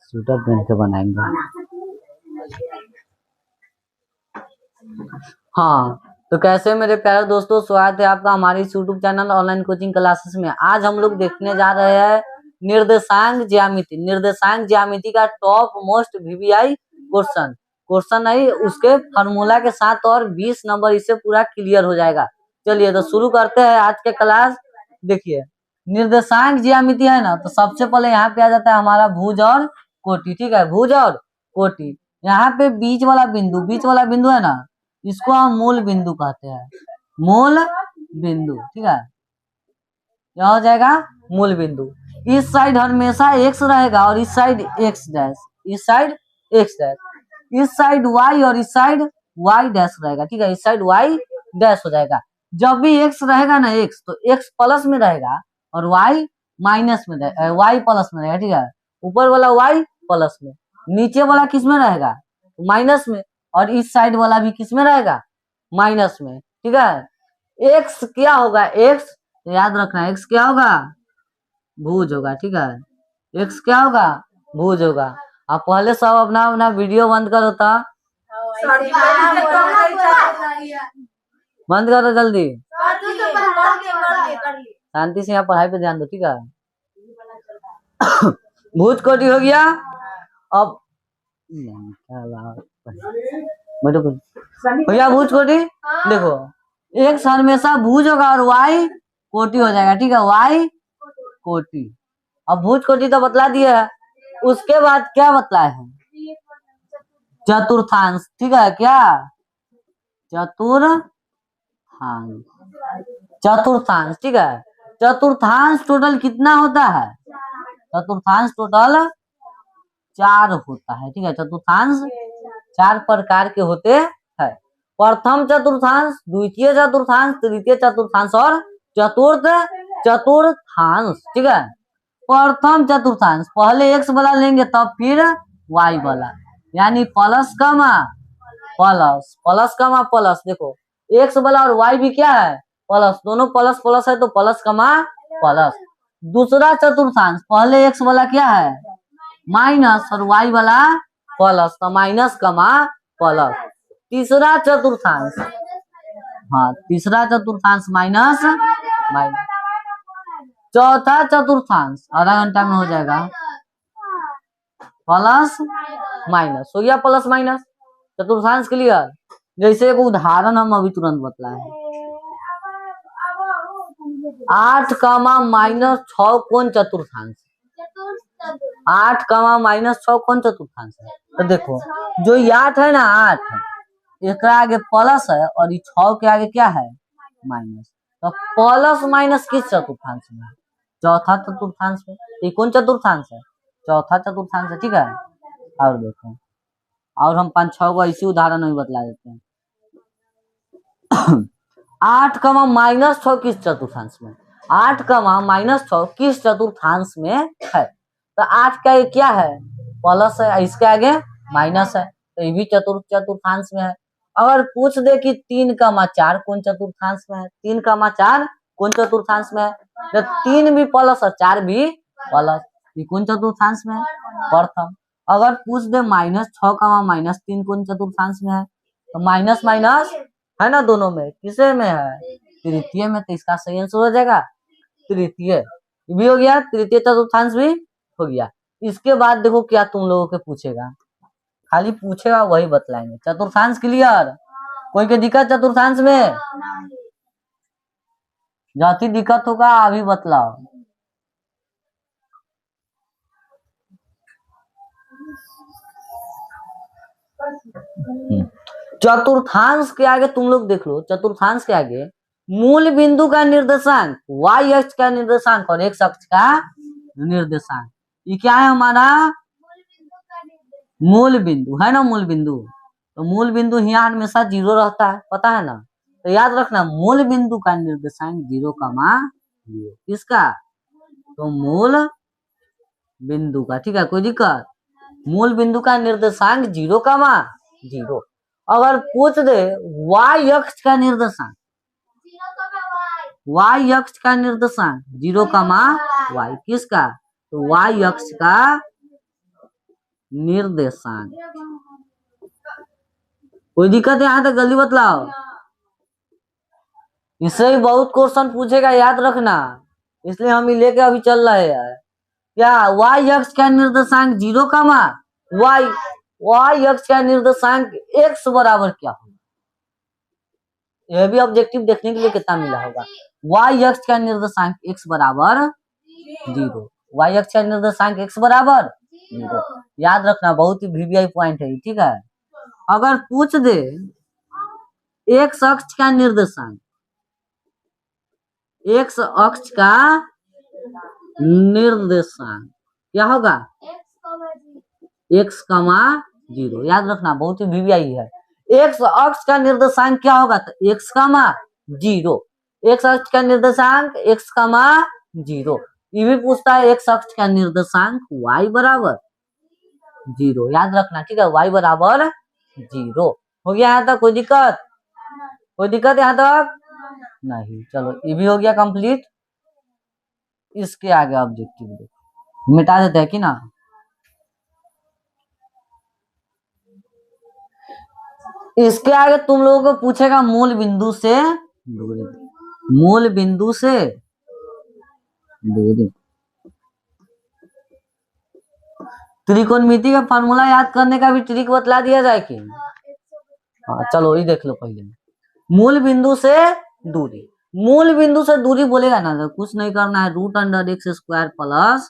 Sweater पहन के बनाएंगे। हाँ, तो कैसे मेरे प्यारे दोस्तों, स्वागत है आपका हमारे इस YouTube channel online coaching classes में। आज हम लोग देखने जा रहे हैं निर्देशांक ज्यामिति। निर्देशांक ज्यामिति का टॉप मोस्ट वीवीआई क्वेश्चन है, उसके फार्मूला के साथ और 20 नंबर इससे पूरा क्लियर हो जाएगा। चलिए तो शुरू करते हैं आज के क्लास। देखिए निर्देशांक ज्यामिति है ना, तो सबसे पहले यहाँ पे आ जाता है हमारा भुज और कोटि। ठीक है, भुज और कोटि। यहाँ पे बीच वाला बिंदु है ना, इसको हम मूल बिंदु कहते हैं। मूल बिंदु, ठीक है, यह हो जाएगा मूल बिंदु। इस साइड हमेशा x रहेगा और इस साइड x डैश, इस साइड x डैश, इस साइड y और इस साइड y डैश रहेगा। ठीक है, इस साइड y डैश हो जाएगा। जब भी x रहेगा ना, x तो x प्लस में रहेगा और y माइनस में रहेगा, y प्लस में रहेगा। ठीक है, ऊपर वाला y प्लस में, नीचे वाला किस में रहेगा, माइनस में, और इस साइड वाला भी किस में रहेगा, माइनस में। ठीक है, x क्या होगा, x याद रखना, x क्या होगा, भुज होगा। ठीक है, x क्या होगा, भुज होगा। आप पहले सब अपना अपना वीडियो बंद करो, था बंद करो जल्दी, शांति से यहाँ पढ़ाई पे ध्यान दो। ठीक है, भुज कोटि हो गया। अब भैया भुज कोटि देखो, x हमेशा भुज होगा और y कोटि हो जाएगा। ठीक है, y कोटि। अब भुज कोटि तो बतला दिया है, उसके बाद क्या बतलाए हैं, चतुर्थांश। ठीक है, क्या चतुर्थांश। ठीक है, चतुर्थांश टोटल कितना होता है, चतुर्थांश टोटल 4 होता है। ठीक है, चतुर्थांश 4 प्रकार के होते हैं। प्रथम चतुर्थांश, द्वितीय चतुर्थांश, तृतीय चतुर्थांश और चतुर्थ चतुर्थांश। ठीक है, प्रथम चतुर्थांश पहले x वाला लेंगे तब फिर y वाला, यानी प्लस कमा प्लस, प्लस कमा प्लस। देखो x वाला और y भी क्या है, प्लस, दोनों प्लस प्लस है तो प्लस कमा प्लस। दूसरा चतुर्थांश पहले x वाला क्या है, माइनस, और y वाला प्लस, तो माइनस कमा प्लस। तीसरा चतुर्थांश, हाँ तीसरा चतुर्थांश माइनस माइनस। चौथा चतुर्थांश आधा घंटा में हो जाएगा, प्लस माइनस, हो गया प्लस माइनस। चतुर्थांश क्लियर। जैसे एक उदाहरण हम अभी तुरंत बतलाए, 8 कमा माइनस 6 कौन चतुर्थांश, 8 कमा माइनस 6 कौन चतुर्थांश है। तो देखो जो 8 है ना, 8 एक आगे प्लस है और 6 के आगे क्या है, माइनस। तो प्लस माइनस किस चतुर्थांश में, चौथा चतुर्थांश में। ये कौन चतुर्थांश है, चौथा चतुर्थांश है। ठीक है, और देखो, और हम 5-6 को इसी उदाहरण में बतला देते हैं। 8 कमा माइनस 6 किस चतुर्थांश में, 8 कमा माइनस 6 किस चतुर्थांश में है। तो 8 का ये क्या है, प्लस है, इसके आगे माइनस है, तो ये भी चतुर्थांश में है। अगर पूछ दे कि 3 कमा 4 कौन चतुर्थांश में है, 3 कमा 4 कौन चतुर्थांश में है, तो 3 भी प्लस और 4 भी प्लस, ये कौन चतुर्थांश में है, प्रथम। अगर पूछ दे माइनस 6 कमा माइनस 3 कौन चतुर्थांश में है, तो माइनस माइनस है ना, दोनों में किसे में है, तृतीय में, तो इसका सही आंसर हो जाएगा तृतीय भी हो गया, तृतीय चतुर्थांश भी हो गया। इसके बाद देखो क्या तुम लोगों के पूछेगा, खाली पूछेगा वही बतलाएंगे। चतुर्थांश क्लियर, कोई के दिक्कत चतुर्थांश में, जाती दिक्कत होगा अभी बतलाओ। चतुर्थांश के आगे तुम लोग देख लो, चतुर्थांश के आगे मूल बिंदु का निर्देशांक, y अक्ष का निर्देशांक और x अक्ष का निर्देशांक, ये क्या है हमारा, मूल बिंदु है ना, मूल बिंदु। तो मूल बिंदु यहाँ हमेशा 0 रहता है, पता है ना, तो याद रखना मूल बिंदु का निर्देशांक 0,0, किसका, तो मूल बिंदु का। ठीक है, कोई दिक्कत, मूल बिंदु का निर्देशांक 0,0। अगर पूछ दे y अक्ष का निर्देशांक, y अक्ष का निर्देशांक 0, y किसका? तो y अक्ष का निर्देशांक। कोई दिक्कत है यहाँ तक? जल्दी बतलाओ। इससे भी बहुत क्वेश्चन पूछेगा, याद रखना, इसलिए हम ही लेके अभी चल रहे हैं। क्या y अक्ष का निर्देशांक 0, y अक्ष का निर्देशांक x बराबर क्या होगा? यह भी ऑब्जेक्टिव देखने के लिए कितना मिला होगा। y अक्ष का निर्देशांक x बराबर 0, y अक्ष का निर्देशांक x बराबर 0। याद रखना, बहुत ही वीवीआई पॉइंट है, ठीक है। अगर पूछ दे x अक्ष का निर्देशांक, x अक्ष का निर्देशांक क्या होगा? x, 0। याद रखना, बहुत ही वीवीआई है। x अक्ष का निर्देशांक क्या होगा? तो x, 0। x अक्ष का निर्देशांक x, 0। ये भी पूछता है x अक्ष का निर्देशांक y बराबर 0। याद रखना, ठीक है, y बराबर 0। हो गया यहाँ तक? कोई दिक्कत? कोई दिक्कत यहाँ तक? नहीं। चलो, ये भी हो गया कंप्लीट। इसके आगे ऑब्जेक्टिव देखो, मिटा देते हैं कि ना। इसके आगे तुम लोगों को पूछेगा मूल बिंदु से दूरी, मूल बिंदु से दूरी। त्रिकोणमिति का फॉर्मूला याद करने का भी ट्रिक बतला दिया जाए कि? हाँ, चलो ये देख लो पहले। मूल बिंदु से दूरी, मूल बिंदु से दूरी बोलेगा ना तो कुछ नहीं करना है, √x² प्लस,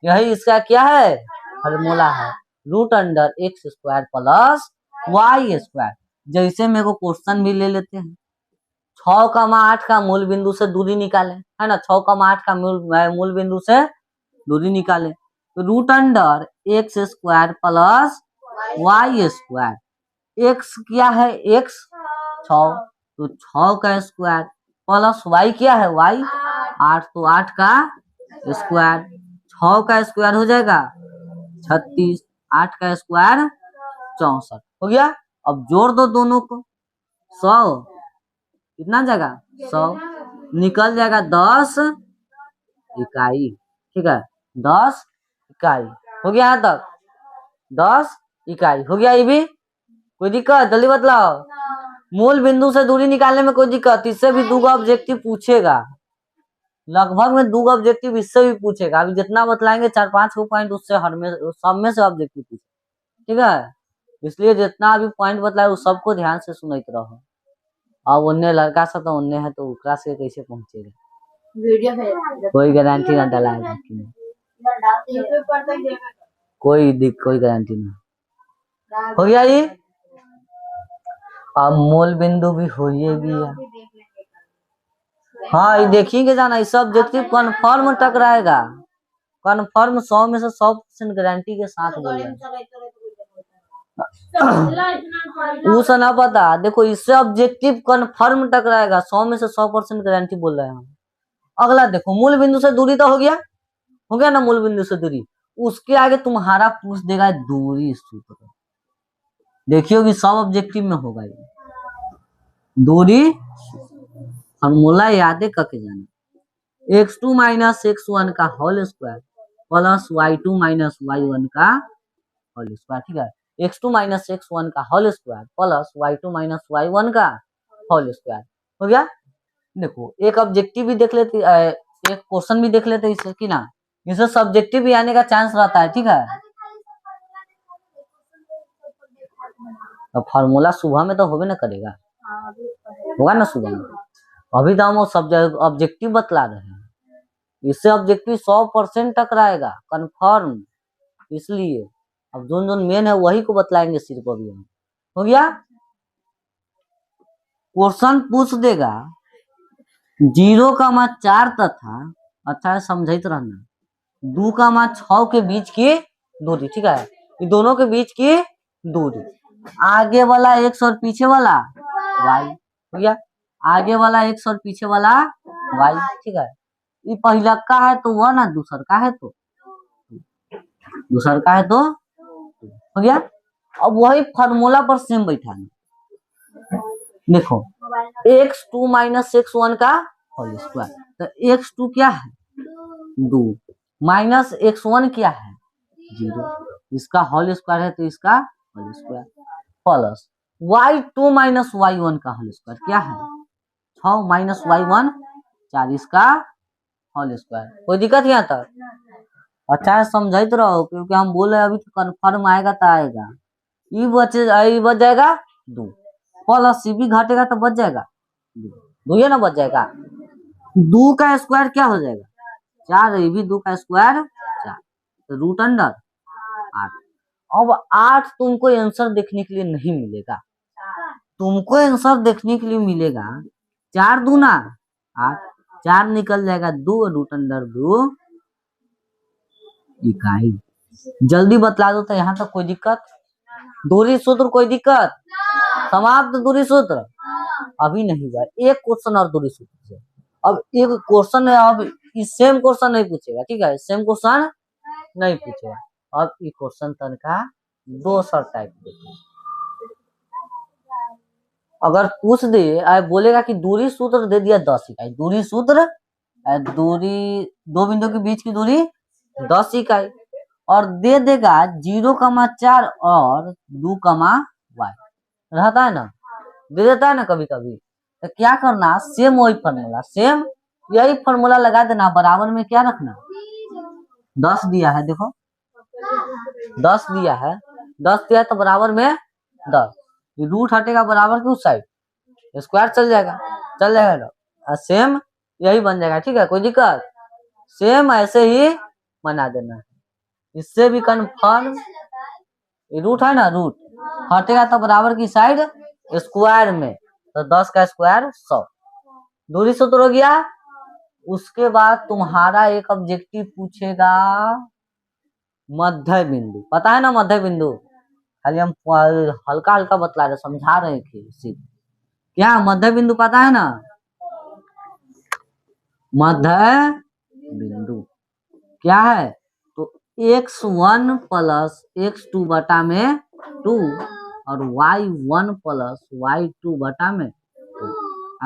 यही इसका क्या है? फॉर्मूला है, √x² प्लस y²। जैसे मेरे को क्वेश्चन भी ले लेते हैं, 6,8 का मूल बिंदु से दूरी निकाले, है ना। 6,8 का मूल बिंदु से दूरी निकाले तो √x² प्लस y²। x क्या है? x 6, तो 6 का स्क्वायर प्लस y क्या है? y 8, तो 8 का स्क्वायर। 6 का स्क्वायर हो जाएगा 36, 8 का स्क्वायर 64। हो गया। अब जोड़ दो दोनों को, 100 कितना जाएगा? 100 निकल जाएगा 10 इकाई, ठीक है, 10 इकाई। हो गया यहाँ तक? 10 इकाई हो गया। ये भी कोई दिक्कत? जल्दी बतलाओ। मूल बिंदु से दूरी निकालने में कोई दिक्कत? इससे भी 2 ऑब्जेक्टिव पूछेगा, लगभग में 2 ऑब्जेक्टिव इससे भी पूछेगा। अभी जितना बतलाएंगे 4-5 को पॉइंट, उससे हर में सब में से ऑब्जेक्टिव पूछे, ठीक है। इसलिए जितना अभी पॉइंट बतलाए उस सबको ध्यान से सुनते रहो। अब उन्ने लड़का सा तो उन्ने है, तो उकरा से कैसे पहुंचेगा? कोई गारंटी ना डलाएगा, कोई गारंटी नहीं। हो गया ये। अब मूल बिंदु भी हो ये भी है। हाँ, ये देखिए जाना, इस ऑब्जेक्टिव कन्फर्म टकराएगा, कन्फर्म 100 में से 100% गारंटी के साथ बोल रहे उसे ना पता। देखो, इससे ऑब्जेक्टिव कन्फर्म टकराएगा, 100 में से 100% गारंटी बोल रहे हैं हम। अगला देखो, मूल बिंदु से दूरी तो हो गया ना, मूल बिंदु से दूरी। उसके आगे तुम्हारा पूछ देगा दूरी सूत्र। देखियो कि सब ऑब्जेक्टिव में होगा ये दूरी फॉर्मूला याद करके जाना। x2 माइनस x1 का whole square plus y2 minus y1 का होल स्क्वायर, ठीक है। x2 माइनस x1 का whole square plus y2 minus y1 का होल स्क्वायर हो गया। देखो, एक ऑब्जेक्टिव भी देख लेते, एक क्वेश्चन भी देख लेते इससे कि ना, इससे सब्जेक्टिव भी आने का चांस रहता है, ठीक है। तो फार्मूला सुबह में तो होबे ना करेगा, होगा ना सुबह में। अभी तो हम सब्जेक्ट ऑब्जेक्टिव बतला रहे हैं, इससे ऑब्जेक्टिव 100% टकराएगा कंफर्म। इसलिए अब जो मेन है वही को बतलाएंगे सिर्फ अभी हम। हो गया। क्वेश्चन पूछ देगा 0,4 तथा, अच्छा समझित रहना, 2,6 के बीच की दूरी, ठीक है। ये दोनों के बीच की दूरी, आगे वाला x और पीछे वाला y। हो गया। आगे वाला x और पीछे वाला y, ठीक है। ये पहला का है तो 1 है, दूसर का है तो हो गया। अब वही फार्मूला पर सेम बैठाना। देखो, x2 माइनस x1 का होल स्क्वायर। तो x2 क्या है 2 माइनस x1 क्या है 0, इसका होल स्क्वायर है तो इसका whole square plus y2 minus y1 का होल स्क्वायर क्या है 6 माइनस y1 4, इसका होल स्क्वायर। कोई दिक्कत यहाँ तक? अच्छा है समझते रहो, क्योंकि हम बोले अभी तो कन्फर्म आएगा तो आएगा। ई बच जाएगा 2 प्लस सी भी घटेगा तो बच जाएगा 2 ये ना बच जाएगा। 2 का स्क्वायर क्या हो जाएगा 4, ये भी 2 का स्क्वायर 4, तो रूट अंडर 8। अब 8 तुमको आंसर देखने के लिए नहीं मिलेगा, तुमको आंसर देखने के लिए मिलेगा 4 दूना 8, 4 निकल जाएगा 2 रूट अंडर 2 इकाई। जल्दी बतला दो तो यहाँ तक कोई दिक्कत? दूरी सूत्र कोई दिक्कत? समाप्त दूरी सूत्र अभी नहीं हुआ, एक क्वेश्चन और दूरी सूत्र से। अब एक क्वेश्चन है, अब इस सेम क्वेश्चन नहीं पूछेगा, ठीक है, सेम क्वेश्चन नहीं पूछेगा। अब ये क्वेश्चन तनका दोसर टाइप देखो, अगर पूछ दे बोलेगा कि दूरी सूत्र दे दिया 10 इकाई, दूरी सूत्र दूरी दो बिंदु के बीच की दूरी 10 इकाई, और दे देगा 0,4 और 2,y रहता है ना, दे देता है ना कभी कभी। तो क्या करना, सेम वही फॉर्मूला, सेम यही फॉर्मूला लगा देना, बराबर में क्या रखना 10 दिया है, देखो 10 दिया है, 10 दिया है तो बराबर में 10, रूट हटेगा बराबर की उस साइड, स्क्वायर चल जाएगा ना, सेम यही बन जाएगा, ठीक है, कोई दिक्कत? सेम ऐसे ही बना देना है, इससे भी कन्फर्म। रूट है ना, रूट हटेगा तो बराबर की साइड स्क्वायर में, तो 10 का स्क्वायर 100, दूरी सूत्र हो गया। उसके बाद तुम्हारा एक ऑब्जेक्टिव पूछेगा मध्य बिंदु, पता है ना मध्य बिंदु, खाली हम हल्का हल्का बतला रहे, समझा रहे थे क्या मध्य बिंदु पता है ना? मध्य बिंदु क्या है, तो x1 प्लस x2 बटा में 2 और y1 प्लस y2 बटा में 2।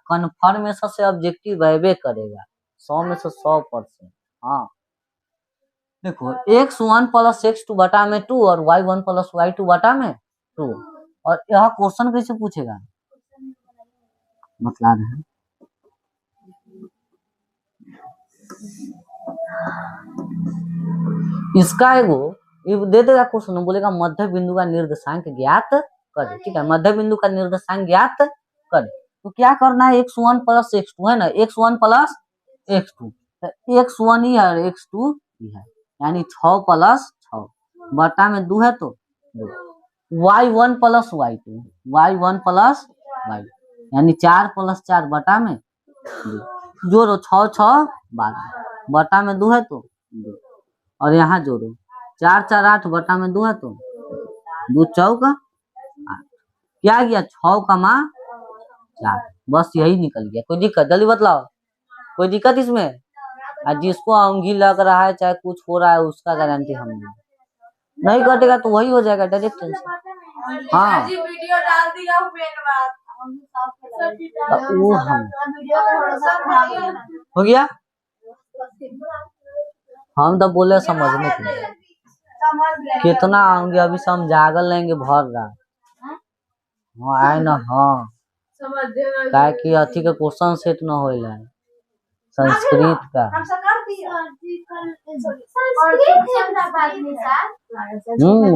कन्फर्मेशन से ऑब्जेक्टिव वेबे करेगा 100 में से 100%। हाँ देखो x1 प्लस x2 बटा में 2 और y1 प्लस y2 बटा में 2, और यह क्वेश्चन कैसे पूछेगा बतला रहे हैं। इसका एगो दे देगा क्वेश्चन, बोलेगा मध्य बिंदु का निर्देशांक ज्ञात कर, ठीक है, मध्य बिंदु का निर्देशांक ज्ञात कर। तो क्या करना है, x1 प्लस x2 है ना, x1 प्लस x2, x1 ही है x2 ही है, यानी 6 प्लस 6 बटा में 2 है तो 2, y1 plus y2, y1 plus y, यानी 4 प्लस 4 बटा में 2, जोड़ो 6 6 12 बटा में 2 है तो 2, और यहाँ जोड़ो 4 4 8 बटा में 2 है तो 2 चौका 8, क्या गया 6 का मान 4, बस यही निकल गया। कोई दिक्कत? जल्दी बतलाओ, कोई दिक्कत इसमें? जिसको अंगी लग रहा है चाहे कुछ हो रहा है उसका गारंटी हम नहीं कटेगा, तो वही हो जाएगा डायरेक्ट आंसर। हाँ वीडियो डाल दिया वो हम हो गया, हम तो बोले समझने के लिए कितना आऊंगे, अभी समझा लेंगे भर रहा। हाँ आए ना, हाँ क्या कि अथी का क्वेश्चन सेट न हो संस्कृत का,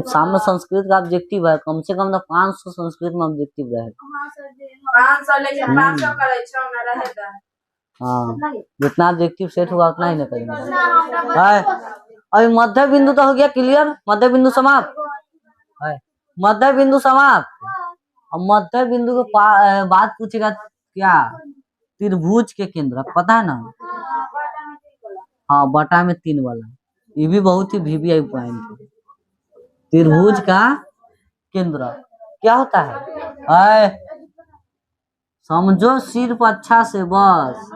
सामने संस्कृत का ऑब्जेक्टिव है, कम से कम 500 संस्कृत में ऑब्जेक्टिव रहे। हाँ जितना ऑब्जेक्टिव सेट हुआ उतना ही न करेंगे। अभी मध्य बिंदु तो हो गया क्लियर, मध्य बिंदु समाप्त, मध्य बिंदु समाप्त। अब मध्य बिंदु के बाद पूछेगा क्या, त्रिभुज के केंद्र पता है ना, हाँ बटा में 3 वाला, ये भी बहुत ही वीवीआई पॉइंट है। त्रिभुज का केंद्र क्या होता है समझो सिर्फ अच्छा से बस।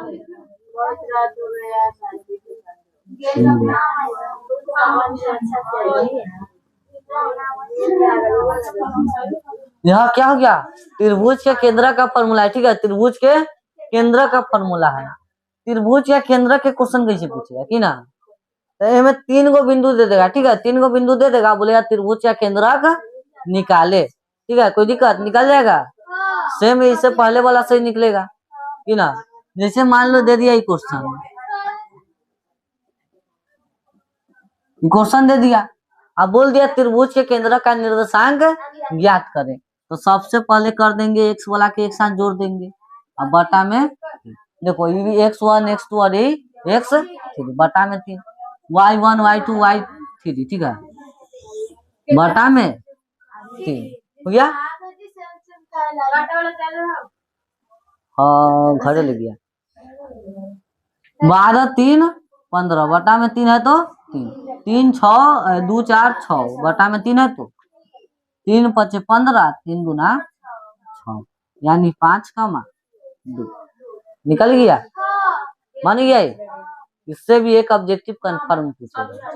यहाँ क्या हो गया, त्रिभुज के केंद्र का फॉर्मूला है, ठीक है, त्रिभुज के केंद्र का फॉर्मूला है। त्रिभुज या केंद्र के क्वेश्चन कैसे पूछेगा कि ना, तो हमें 3 गो बिंदु दे देगा, ठीक है, 3 गो बिंदु दे देगा, बोलेगा त्रिभुज या केंद्रक निकाले, ठीक है, कोई दिक्कत, निकल जाएगा। सेम इससे पहले वाला सही निकलेगा कि ना। जैसे मान लो दे दिया क्वेश्चन, क्वेश्चन दे दिया, अब बोल दिया त्रिभुज के केंद्र का निर्देशांक ज्ञात करें, तो सबसे पहले कर देंगे एक्स वाला के एक साथ जोड़ देंगे, अब बटा में देखो ये x1 x2 और ये x3 बटा में 3, y1 y2 y3, ठीक है, बटा में 3 हो गया। हाँ घरे ले गया, 12 3 15 बटा में 3 है तो 3 3 6 2 4 6 बटा में 3 है तो 3 5 15 3 गुना 6 यानी 5 कमा 2 निकल गया, मान गया। इससे भी एक ऑब्जेक्टिव कंफर्म पूछेगा,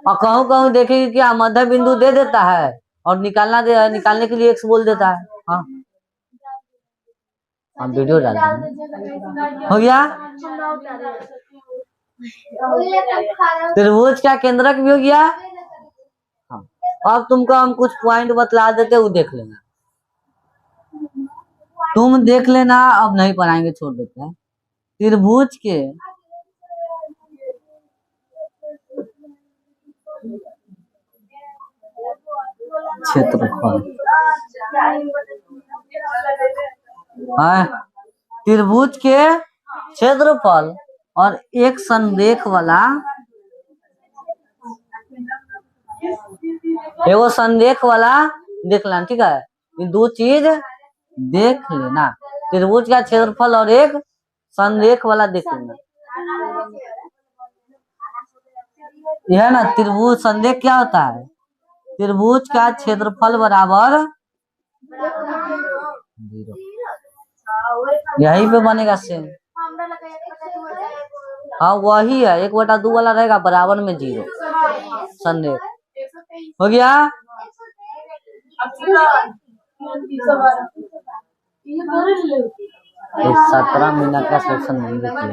और कहूँ कहूँ देखेगी क्या मध्य बिंदु दे देता है और निकालने के लिए एक्स बोल देता है। हाँ हम वीडियो डाल देंगे, हो गया। त्रिभुज का केंद्रक भी हो गया। हाँ अब तुमको हम कुछ पॉइंट बतला देते, वो देख लेना, तुम देख लेना, अब नहीं पढ़ाएंगे, छोड़ देते हैं। त्रिभुज के क्षेत्रफल, त्रिभुज के क्षेत्रफल और एक संरेख वाला, एगो संरेख वाला देख लेना, ठीक है, ये 2 चीज देख लेना, त्रिभुज का क्षेत्रफल और एक संरेख वाला देख लेना। यह ना त्रिभुज संरेख क्या होता है, त्रिभुज का क्षेत्रफल बराबर 0, यही पे बनेगा सेम। हाँ वही है, 1/2 वाला रहेगा बराबर में 0, संरेख हो गया। 17 मिनट का सेक्शन नहीं देखिए।